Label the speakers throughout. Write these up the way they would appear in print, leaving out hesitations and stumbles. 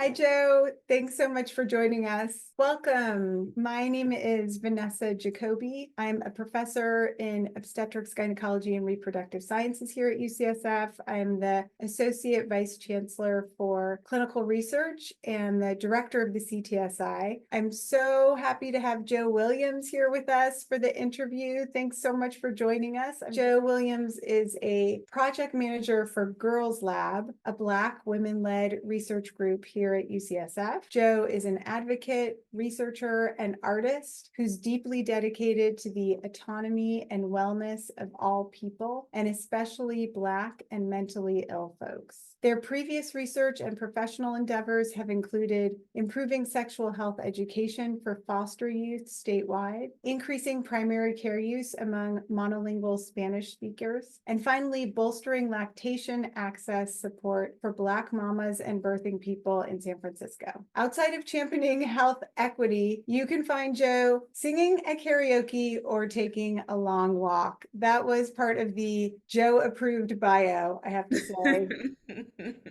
Speaker 1: Hi, Joe. Thanks so much for joining us. Welcome. My name is Vanessa Jacoby. I'm a professor in obstetrics, gynecology, and reproductive sciences here at UCSF. I'm the Associate Vice Chancellor for Clinical Research and the Director of the CTSI. I'm so happy to have Joe Williams here with us for the interview. Thanks so much for joining us. Joe Williams is a project manager for Girls Lab, a Black women-led research group here at UCSF. Joe is an advocate, researcher, and artist who's deeply dedicated to the autonomy and wellness of all people, and especially Black and mentally ill folks. Their previous research and professional endeavors have included improving sexual health education for foster youth statewide, increasing primary care use among monolingual Spanish speakers, and finally, bolstering lactation access support for Black mamas and birthing people in San Francisco. Outside of championing health equity, you can find Joe singing at karaoke or taking a long walk. That was part of the Joe approved bio, I have to say.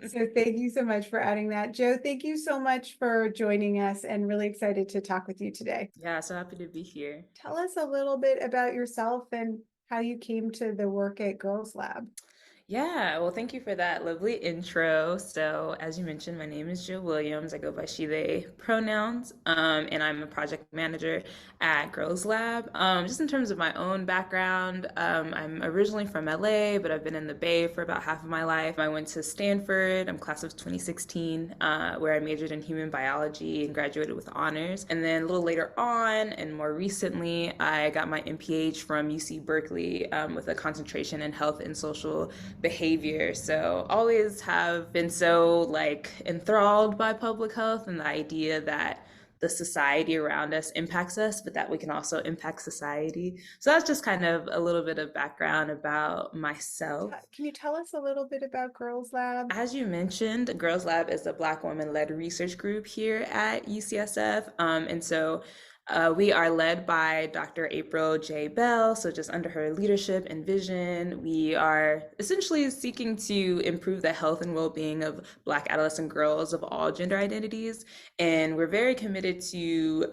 Speaker 1: So thank you so much for adding that. Joe, thank you so much for joining us and really excited to talk with you today.
Speaker 2: Yeah, so happy to be here.
Speaker 1: Tell us a little bit about yourself and how you came to the work at Girls Lab.
Speaker 2: Yeah, well, thank you for that lovely intro. So, as you mentioned, my name is Jill Williams. I go by she, they pronouns, and I'm a project manager at Girls Lab. Just in terms of my own background, I'm originally from LA, but I've been in the Bay for about half of my life. I went to Stanford, I'm class of 2016, where I majored in human biology and graduated with honors. And then a little later on, and more recently, I got my MPH from UC Berkeley with a concentration in health and social behavior. So always have been so enthralled by public health and the idea that the society around us impacts us, but that we can also impact society. So that's just kind of a little bit of background about myself.
Speaker 1: Can you tell us a little bit about Girls Lab?
Speaker 2: As you mentioned, Girls Lab is a Black woman-led research group here at UCSF. We are led by Dr. April J. Bell. So just under her leadership and vision, we are essentially seeking to improve the health and well-being of Black adolescent girls of all gender identities. And we're very committed to,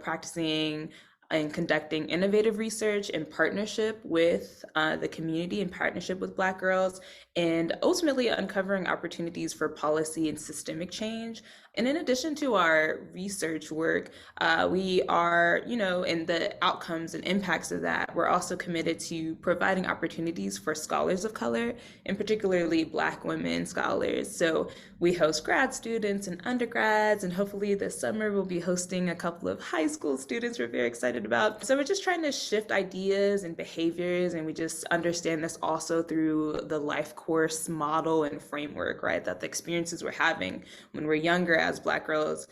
Speaker 2: practicing and conducting innovative research in partnership with the community, in partnership with Black girls, and ultimately uncovering opportunities for policy and systemic change. And in addition to our research work, we are, in the outcomes and impacts of that, we're also committed to providing opportunities for scholars of color, and particularly Black women scholars. So we host grad students and undergrads, and hopefully this summer we'll be hosting a couple of high school students we're very excited about. So we're just trying to shift ideas and behaviors, and we just understand this also through the life course model and framework, right? That the experiences we're having when we're younger as Black girls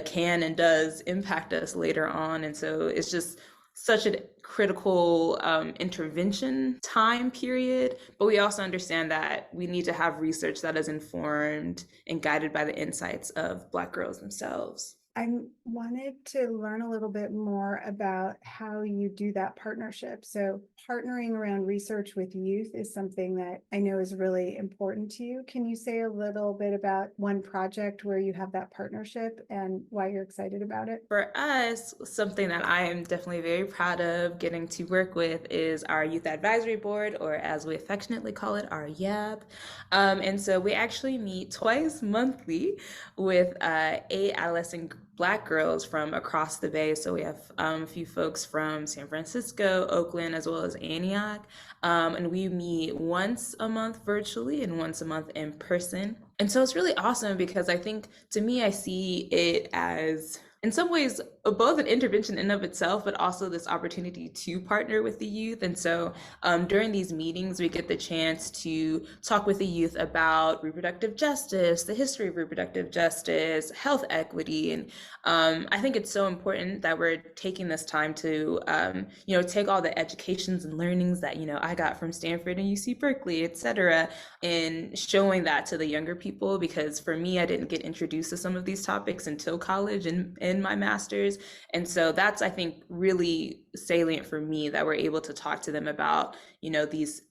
Speaker 2: can and does impact us later on. And so it's just such a critical intervention time period, but we also understand that we need to have research that is informed and guided by the insights of Black girls themselves.
Speaker 1: I wanted to learn a little bit more about how you do that partnership. So partnering around research with youth is something that I know is really important to you. Can you say a little bit about one project where you have that partnership and why you're excited about it?
Speaker 2: For us, something that I am definitely very proud of getting to work with is our Youth Advisory Board, or as we affectionately call it, our YAB. And so we actually meet twice monthly with 8 adolescent Black girls from across the Bay. So we have a few folks from San Francisco, Oakland, as well as Antioch. And we meet once a month virtually and once a month in person. And so it's really awesome because I think, to me, I see it as, in some ways, both an intervention in of itself, but also this opportunity to partner with the youth. And so during these meetings, we get the chance to talk with the youth about reproductive justice, the history of reproductive justice, health equity. And I think it's so important that we're taking this time to, take all the educations and learnings that, I got from Stanford and UC Berkeley, et cetera, and showing that to the younger people. Because for me, I didn't get introduced to some of these topics until college and in my master's. And so that's, I think, really salient for me, that we're able to talk to them about, these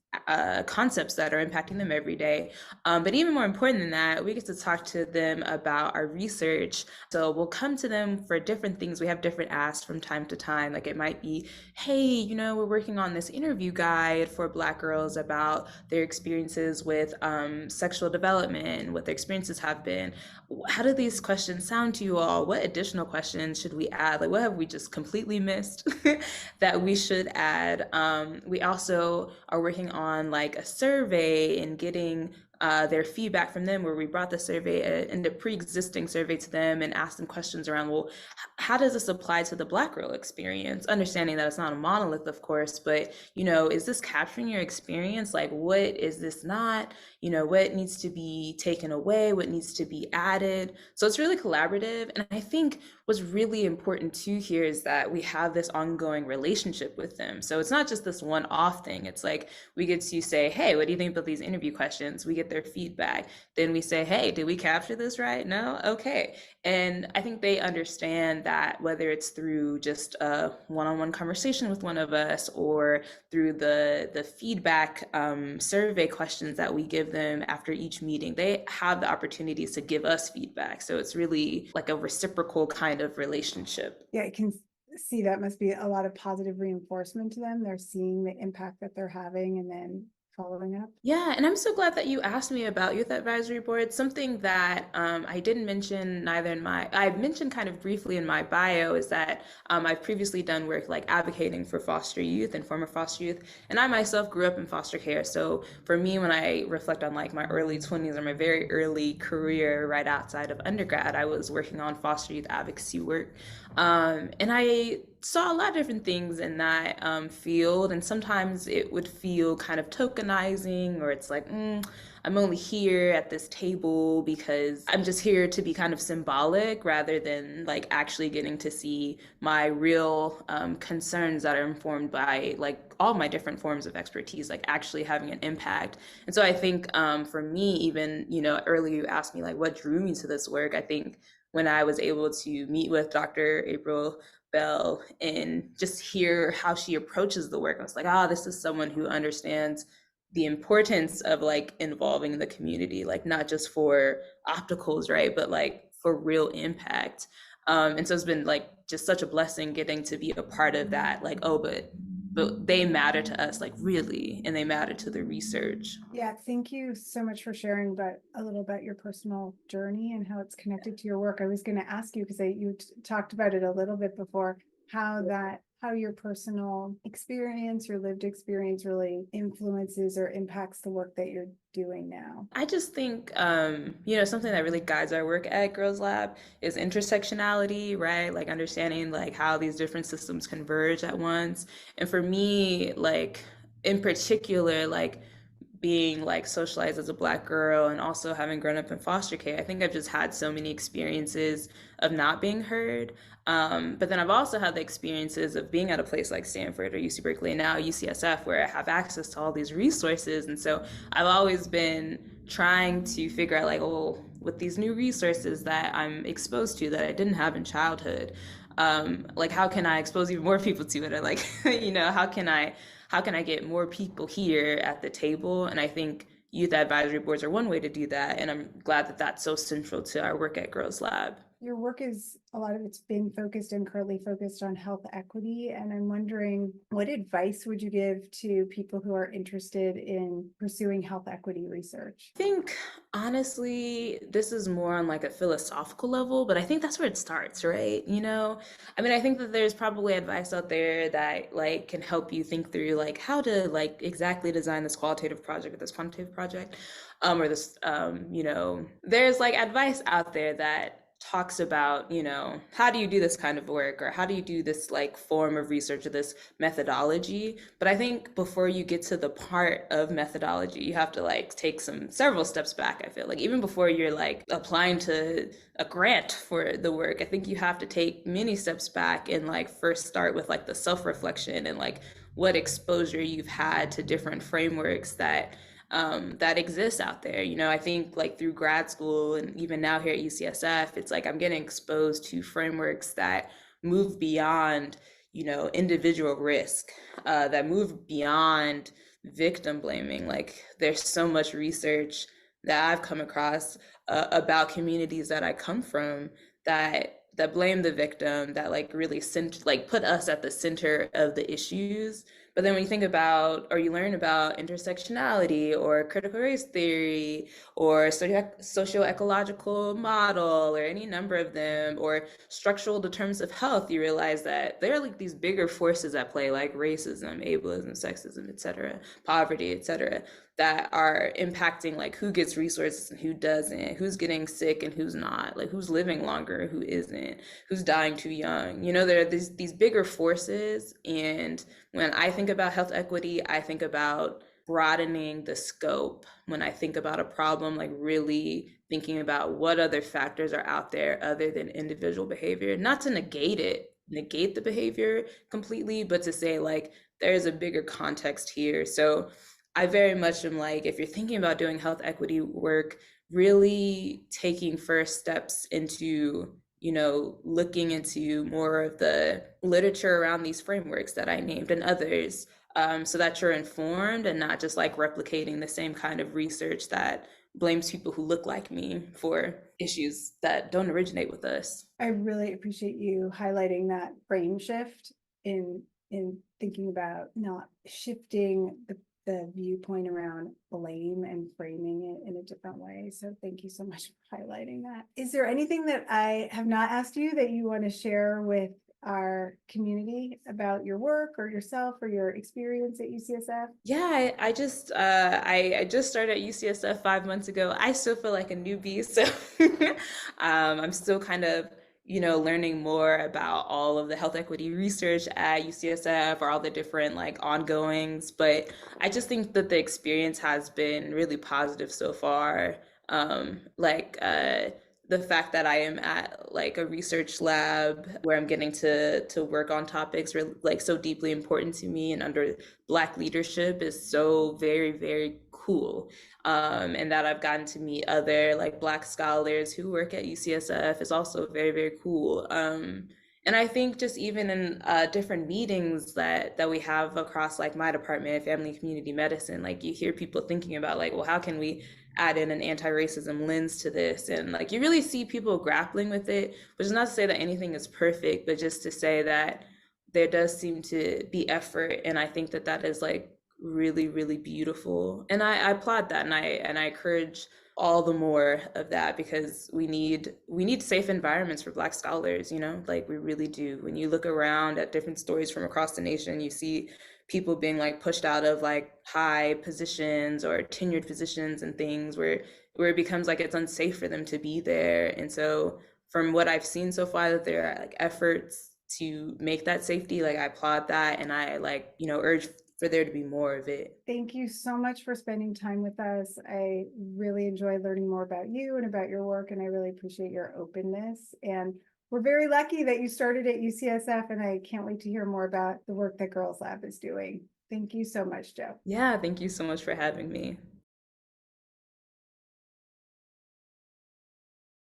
Speaker 2: concepts that are impacting them every day. But even more important than that, we get to talk to them about our research. So we'll come to them for different things. We have different asks from time to time. Like it might be, hey, we're working on this interview guide for Black girls about their experiences with sexual development, what their experiences have been. How do these questions sound to you all? What additional questions should we add? Like, what have we just completely missed that we should add? We also are working on like a survey and getting their feedback from them, where we brought the survey and the pre-existing survey to them and asked them questions around, well, how does this apply to the Black girl experience? Understanding that it's not a monolith, of course, but is this capturing your experience? Like, what is this not? What needs to be taken away? What needs to be added? So it's really collaborative. And I think what's really important too here is that we have this ongoing relationship with them. So it's not just this one-off thing. It's like we get to say, hey, what do you think about these interview questions? We get their feedback. Then we say, hey, did we capture this right? No? Okay. And I think they understand that whether it's through just a one-on-one conversation with one of us or through the feedback survey questions that we give them after each meeting, they have the opportunities to give us feedback. So it's really like a reciprocal kind of relationship.
Speaker 1: Yeah, I can see that must be a lot of positive reinforcement to them. They're seeing the impact that they're having and then following up.
Speaker 2: Yeah, and I'm so glad that you asked me about youth advisory board. Something that I didn't mention neither in I mentioned kind of briefly in my bio is that I've previously done work like advocating for foster youth and former foster youth, and I myself grew up in foster care. So for me, when I reflect on like my early 20s or my very early career right outside of undergrad, I was working on foster youth advocacy work. And I saw a lot of different things in that field, and sometimes it would feel kind of tokenizing, or it's like, I'm only here at this table because I'm just here to be kind of symbolic rather than like actually getting to see my real concerns that are informed by like all my different forms of expertise, like actually having an impact. And so I think for me, even, earlier you asked me like what drew me to this work. I think when I was able to meet with Dr. April Bell and just hear how she approaches the work, I was like, this is someone who understands the importance of like involving the community, like not just for opticals, right, but like for real impact. And so it's been like just such a blessing getting to be a part of that, like, but they matter to us, like really, and they matter to the research.
Speaker 1: Yeah, thank you so much for sharing a little about your personal journey and how it's connected to your work. I was going to ask you because you talked about it a little bit before, how your personal experience, your lived experience really influences or impacts the work that you're doing now.
Speaker 2: I just think, something that really guides our work at Girls Lab is intersectionality, right? Like understanding like how these different systems converge at once. And for me, like in particular, like being like socialized as a Black girl and also having grown up in foster care, I think I've just had so many experiences of not being heard. But then I've also had the experiences of being at a place like Stanford or UC Berkeley and now UCSF, where I have access to all these resources. And so I've always been trying to figure out like, oh, with these new resources that I'm exposed to that I didn't have in childhood, like how can I expose even more people to it? Or like, how can I get more people here at the table? And I think youth advisory boards are one way to do that. And I'm glad that that's so central to our work at Girls Lab.
Speaker 1: Your work is, a lot of it's been focused and currently focused on health equity. And I'm wondering, what advice would you give to people who are interested in pursuing health equity research?
Speaker 2: I think honestly, this is more on like a philosophical level, but I think that's where it starts, right? I think that there's probably advice out there that like can help you think through like how to like exactly design this qualitative project or this quantitative project, or this, there's like advice out there that talks about, how do you do this kind of work, or how do you do this like form of research or this methodology? But I think before you get to the part of methodology, you have to like take several steps back. I feel like even before you're like applying to a grant for the work, I think you have to take many steps back and like first start with like the self-reflection and like what exposure you've had to different frameworks that exists out there. I think like through grad school and even now here at UCSF, it's like I'm getting exposed to frameworks that move beyond, individual risk, that move beyond victim blaming. Like there's so much research that I've come across about communities that I come from that blame the victim, that like really put us at the center of the issues. But then when you think about or you learn about intersectionality or critical race theory or socio-ecological model or any number of them or structural determinants of health, you realize that there are like these bigger forces at play, like racism, ableism, sexism, etc., poverty, etc., that are impacting like who gets resources and who doesn't, who's getting sick and who's not, like who's living longer, who isn't, who's dying too young. You know, there are these bigger forces. And when I think about health equity, I think about broadening the scope. When I think about a problem, like really thinking about what other factors are out there other than individual behavior, not to negate the behavior completely, but to say like there's a bigger context here. So I very much am like, if you're thinking about doing health equity work, really taking first steps into, you know, looking into more of the literature around these frameworks that I named and others, so that you're informed and not just like replicating the same kind of research that blames people who look like me for issues that don't originate with us.
Speaker 1: I really appreciate you highlighting that frame shift in thinking about not shifting the viewpoint around blame and framing it in a different way. So thank you so much for highlighting that. Is there anything that I have not asked you that you want to share with our community about your work or yourself or your experience at UCSF?
Speaker 2: Yeah, I just started at UCSF 5 months ago. I still feel like a newbie, so I'm still kind of, you know, learning more about all of the health equity research at UCSF or all the different like ongoings. But I just think that the experience has been really positive so far. The fact that I am at like a research lab where I'm getting to work on topics like so deeply important to me and under Black leadership is so very, very cool. And that I've gotten to meet other like Black scholars who work at UCSF is also very, very cool. And I think just even in different meetings that we have across like my department, family and community medicine, like you hear people thinking about like, well, how can we add in an anti-racism lens to this? And like you really see people grappling with it, which is not to say that anything is perfect, but just to say that there does seem to be effort. And I think that that is like really, really beautiful. And I applaud that, and I encourage all the more of that because we need safe environments for Black scholars, you know, like we really do. When you look around at different stories from across the nation, you see people being like pushed out of like high positions or tenured positions and things where it becomes like it's unsafe for them to be there. And so from what I've seen so far, that there are like efforts to make that safety, like I applaud that, and I like, you know, urge for there to be more of it.
Speaker 1: Thank you so much for spending time with us. I really enjoy learning more about you and about your work, and I really appreciate your openness. And we're very lucky that you started at UCSF, and I can't wait to hear more about the work that Girls Lab is doing. Thank you so much, Joe.
Speaker 2: Yeah, thank you so much for having me.